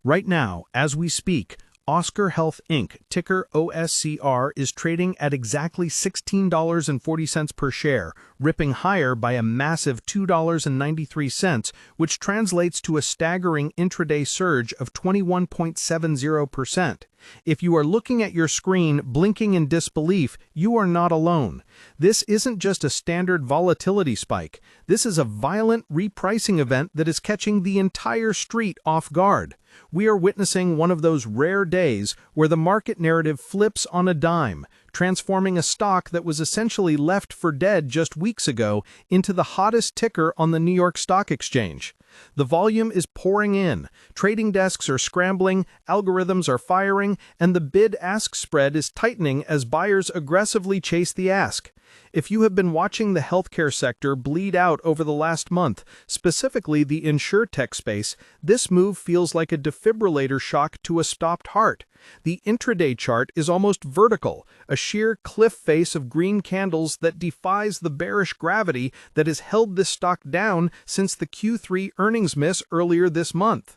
Right now, as we speak, Oscar Health Inc., ticker OSCR, is trading at exactly $16.40 per share, ripping higher by a massive $2.93, which translates to a staggering intraday surge of 21.70%. If you are looking at your screen blinking in disbelief, you are not alone. This isn't just a standard volatility spike. This is a violent repricing event that is catching the entire street off guard. We are witnessing one of those rare days where the market narrative flips on a dime, transforming a stock that was essentially left for dead just weeks ago into the hottest ticker on the New York Stock Exchange. The volume is pouring in, trading desks are scrambling, algorithms are firing, and the bid-ask spread is tightening as buyers aggressively chase the ask. If you have been watching the healthcare sector bleed out over the last month, specifically the insurtech space, this move feels like a defibrillator shock to a stopped heart. The intraday chart is almost vertical, a sheer cliff face of green candles that defies the bearish gravity that has held this stock down since the Q3 earnings miss earlier this month.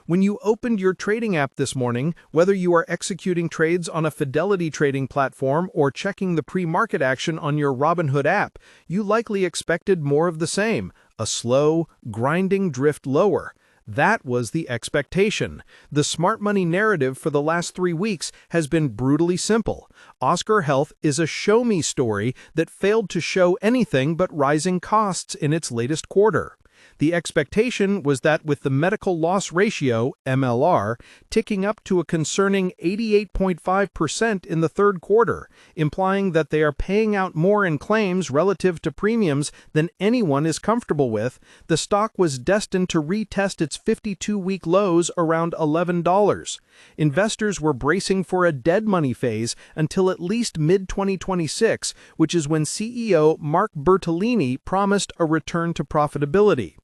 When you opened your trading app this morning, whether you are executing trades on a Fidelity trading platform or checking the pre-market action on your Robinhood app, you likely expected more of the same, a slow, grinding drift lower. That was the expectation. The smart money narrative for the last 3 weeks has been brutally simple. Oscar Health is a show-me story that failed to show anything but rising costs in its latest quarter. The expectation was that with the medical loss ratio, MLR, ticking up to a concerning 88.5% in the third quarter, implying that they are paying out more in claims relative to premiums than anyone is comfortable with, the stock was destined to retest its 52-week lows around $11. Investors were bracing for a dead money phase until at least mid-2026, which is when CEO Mark Bertolini promised a return to profitability.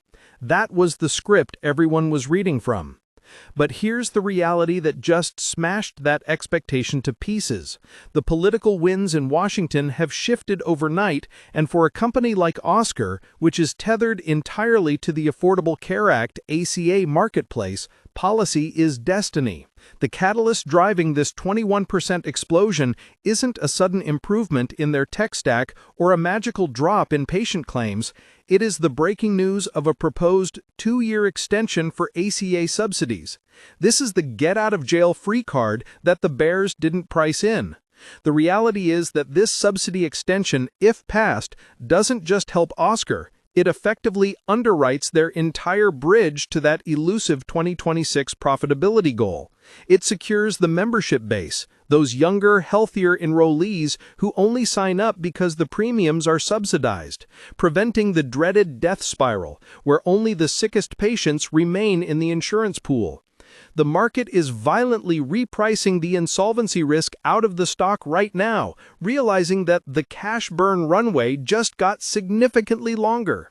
That was the script everyone was reading from. But here's the reality that just smashed that expectation to pieces. The political winds in Washington have shifted overnight, and for a company like Oscar, which is tethered entirely to the Affordable Care Act ACA marketplace, policy is destiny. The catalyst driving this 21% explosion isn't a sudden improvement in their tech stack or a magical drop in patient claims. It is the breaking news of a proposed 2-year extension for ACA subsidies. This is the get-out-of-jail-free card that the bears didn't price in. The reality is that this subsidy extension, if passed, doesn't just help Oscar. It effectively underwrites their entire bridge to that elusive 2026 profitability goal. It secures the membership base, those younger, healthier enrollees who only sign up because the premiums are subsidized, preventing the dreaded death spiral, where only the sickest patients remain in the insurance pool. The market is violently repricing the insolvency risk out of the stock right now, realizing that the cash burn runway just got significantly longer.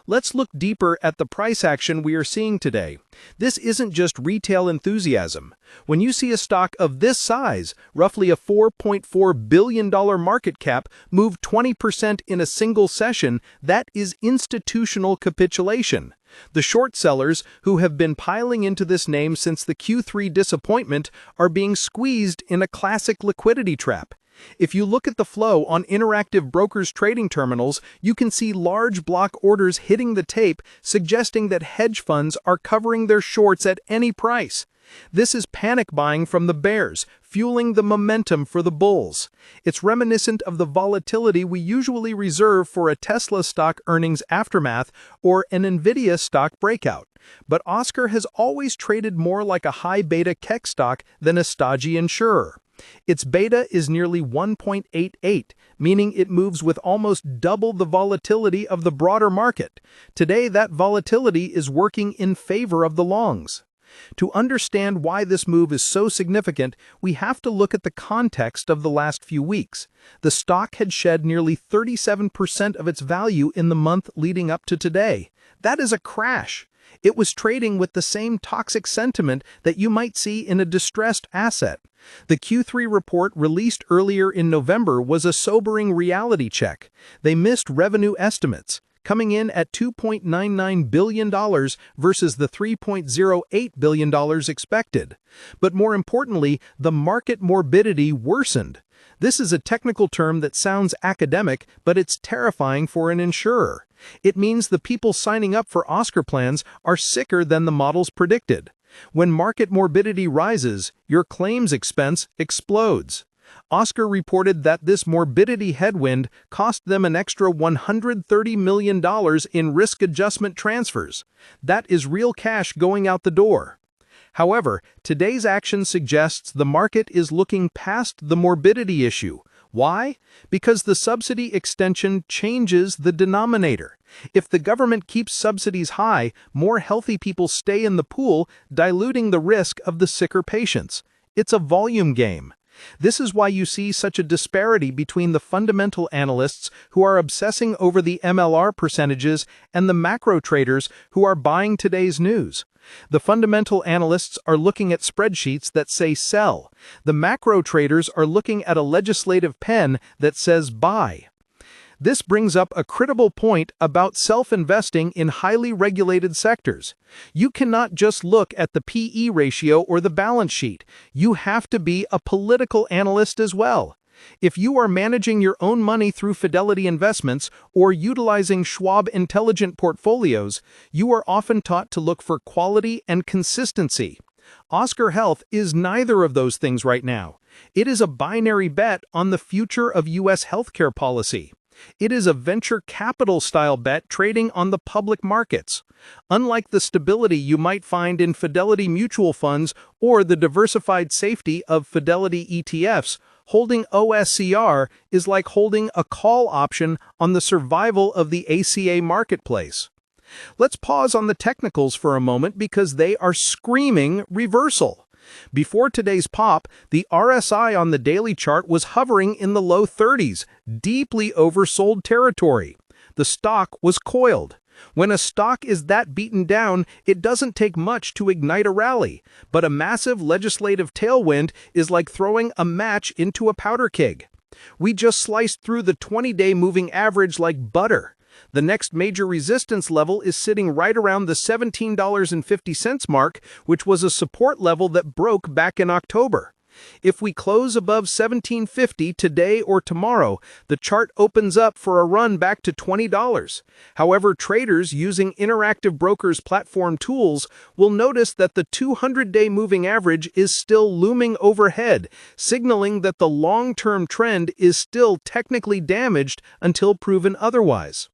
Let's look deeper at the price action we are seeing today. This isn't just retail enthusiasm. When you see a stock of this size, roughly a $4.4 billion market cap, move 20% in a single session, that is institutional capitulation. The short sellers, who have been piling into this name since the Q3 disappointment, are being squeezed in a classic liquidity trap. If you look at the flow on Interactive Brokers trading terminals, you can see large block orders hitting the tape, suggesting that hedge funds are covering their shorts at any price. This is panic buying from the bears, fueling the momentum for the bulls. It's reminiscent of the volatility we usually reserve for a Tesla stock earnings aftermath or an Nvidia stock breakout. But Oscar has always traded more like a high-beta keck stock than a stodgy insurer. Its beta is nearly 1.88, meaning it moves with almost double the volatility of the broader market. Today, that volatility is working in favor of the longs. To understand why this move is so significant, we have to look at the context of the last few weeks. The stock had shed nearly 37% of its value in the month leading up to today. That is a crash. It was trading with the same toxic sentiment that you might see in a distressed asset. The Q3 report released earlier in November was a sobering reality check. They missed revenue estimates. coming in at $2.99 billion versus the $3.08 billion expected. But more importantly, the market morbidity worsened. This is a technical term that sounds academic, but it's terrifying for an insurer. It means the people signing up for Oscar plans are sicker than the models predicted. When market morbidity rises, your claims expense explodes. Oscar reported that this morbidity headwind cost them an extra $130 million in risk adjustment transfers. That is real cash going out the door. However, today's action suggests the market is looking past the morbidity issue. Why? Because the subsidy extension changes the denominator. If the government keeps subsidies high, more healthy people stay in the pool, diluting the risk of the sicker patients. It's a volume game. This is why you see such a disparity between the fundamental analysts who are obsessing over the MLR percentages and the macro traders who are buying today's news. The fundamental analysts are looking at spreadsheets that say sell. The macro traders are looking at a legislative pen that says buy. This brings up a critical point about self-investing in highly regulated sectors. You cannot just look at the PE ratio or the balance sheet. You have to be a political analyst as well. If you are managing your own money through Fidelity Investments or utilizing Schwab Intelligent Portfolios, you are often taught to look for quality and consistency. Oscar Health is neither of those things right now. It is a binary bet on the future of U.S. healthcare policy. It is a venture capital-style bet trading on the public markets. Unlike the stability you might find in Fidelity mutual funds or the diversified safety of Fidelity ETFs, holding OSCR is like holding a call option on the survival of the ACA marketplace. Let's pause on the technicals for a moment because they are screaming reversal. Before today's pop, the RSI on the daily chart was hovering in the low 30s, deeply oversold territory. The stock was coiled. When a stock is that beaten down, it doesn't take much to ignite a rally, but a massive legislative tailwind is like throwing a match into a powder keg. We just sliced through the 20-day moving average like butter. The next major resistance level is sitting right around the $17.50 mark, which was a support level that broke back in October. If we close above $17.50 today or tomorrow, the chart opens up for a run back to $20. However, traders using Interactive Brokers platform tools will notice that the 200-day moving average is still looming overhead, signaling that the long-term trend is still technically damaged until proven otherwise.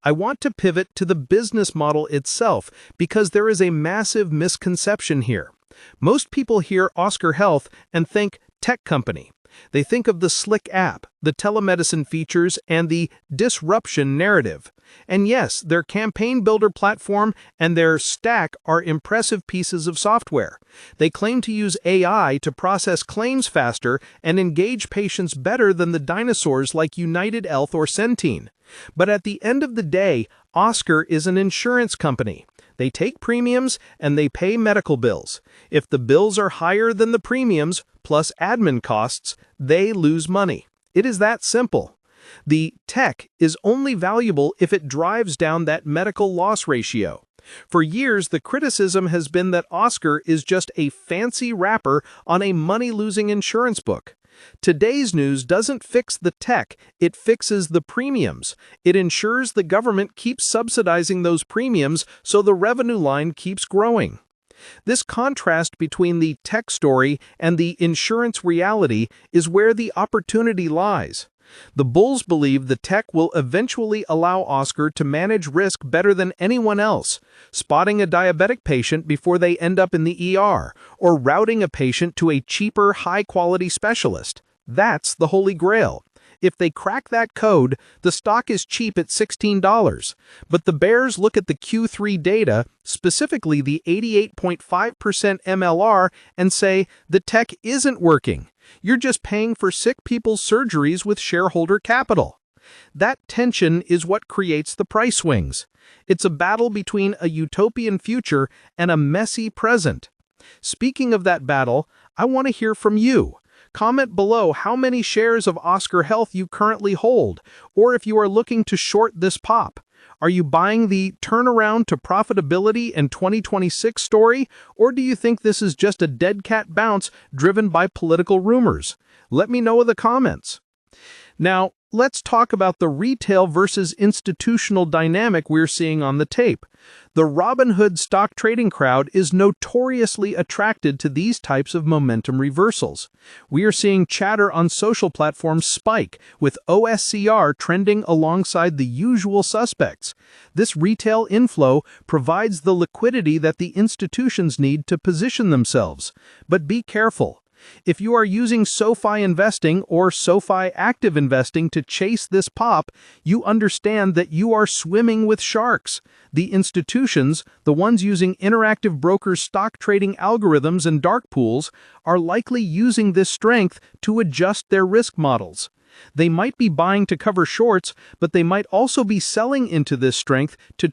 I want to pivot to the business model itself because there is a massive misconception here. Most people hear Oscar Health and think tech company. They think of the slick app, the telemedicine features, and the disruption narrative. And yes, their campaign builder platform and their stack are impressive pieces of software. They claim to use AI to process claims faster and engage patients better than the dinosaurs like UnitedHealth or Centene. But at the end of the day, Oscar is an insurance company. They take premiums and they pay medical bills. If the bills are higher than the premiums, plus admin costs, they lose money. It is that simple. The tech is only valuable if it drives down that medical loss ratio. For years, the criticism has been that Oscar is just a fancy wrapper on a money-losing insurance book. Today's news doesn't fix the tech, it fixes the premiums. It ensures the government keeps subsidizing those premiums so the revenue line keeps growing. This contrast between the tech story and the insurance reality is where the opportunity lies. The bulls believe the tech will eventually allow Oscar to manage risk better than anyone else, spotting a diabetic patient before they end up in the ER, or routing a patient to a cheaper, high-quality specialist. That's the holy grail. If they crack that code, the stock is cheap at $16. But the bears look at the Q3 data, specifically the 88.5% MLR, and say the tech isn't working. You're just paying for sick people's surgeries with shareholder capital. That tension is what creates the price swings. It's a battle between a utopian future and a messy present. Speaking of that battle, I want to hear from you. Comment below how many shares of Oscar Health you currently hold, or if you are looking to short this pop. Are you buying the turnaround to profitability in 2026 story, or do you think this is just a dead cat bounce driven by political rumors? Let me know in the comments. Now, let's talk about the retail versus institutional dynamic we're seeing on the tape. The Robinhood stock trading crowd is notoriously attracted to these types of momentum reversals. We are seeing chatter on social platforms spike, with OSCR trending alongside the usual suspects. This retail inflow provides the liquidity that the institutions need to position themselves. But be careful. If you are using SoFi Investing or SoFi Active Investing to chase this pop, you understand that you are swimming with sharks. The institutions, the ones using Interactive Brokers' stock trading algorithms and dark pools, are likely using this strength to adjust their risk models. They might be buying to cover shorts, but they might also be selling into this strength to